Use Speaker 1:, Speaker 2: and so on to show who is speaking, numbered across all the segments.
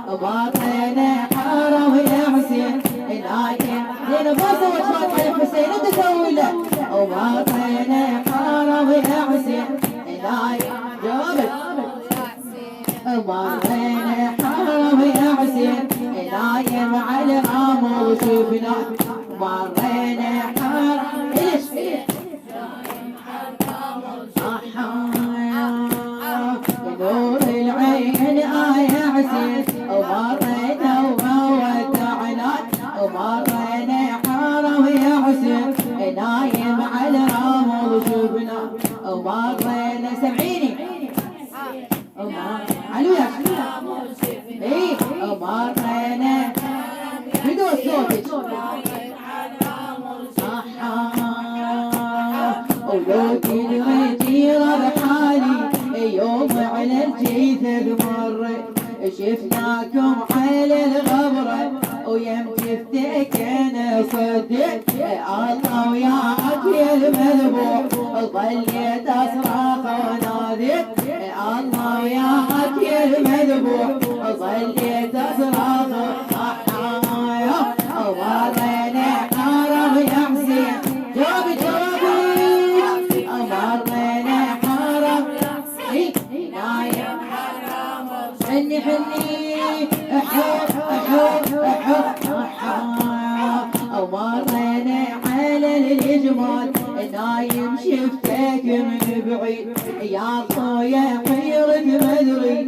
Speaker 1: مرينا حرم يا حسين لكن زين ما سوت فاتحة يا حسين انت سوي له. ومرينا حرم يا حسين لكن جاوبت. مرينا حرم يا حسين لكن مع الامر شفنا. مرينا حرم ليش نور العين يا حسين. ومرينا وودعنا ومرينا حرم يا حسين نايم على الامر شفنا. ومرينا سمعيني علو يا اي ومرينا بدون صوتك ولو تدري بحالي يوم على الجيث مر شفناكم على الغبرة ويم تفتكن صدق الله وياك يا المذبوح. ظليت اصرخ ونادي الله وياك يا المذبوح. ظليت اصرخ ومرينا حرم يا حسين. جاوبي جاوبي. مرينا حرم نايم حني حني احب احب احب. ومرينا على الجمال نايم شفتك من بعيد يا خويا حيرك مدري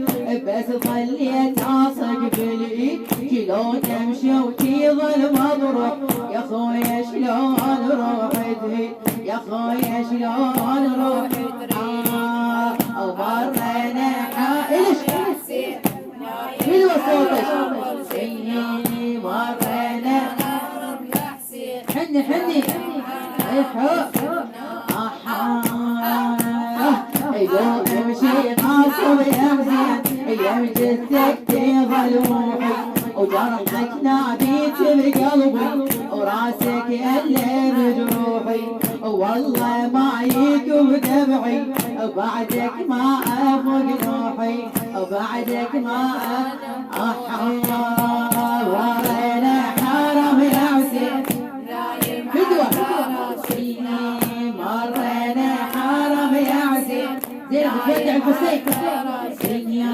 Speaker 1: بس ظليت اصق بالايد. شلون امشي وتظل مضروح يا خويا شلون روحتي يا خويا شلون روحتي. ومرينا ليش حلو صوتك مرينا حني حني يوم امشي غاصب يا حسين يوم جثك تظل روحي. وجرحك ناديت بقلبي وراسك اللي بجروحي. والله ما يكب دمعي وبعدك ما افق نوحي. وبعدك ما ورينا حرم يا حسين فدوة. مرينا حرم يا حسين زين بتودع الحسين.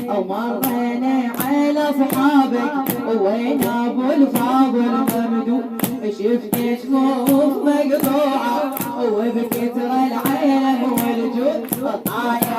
Speaker 1: ومرينا على اصحابك وين ابو الفاضل ممدود. شفت شفوف مقطوعه وبكثر العلم والجود. طايح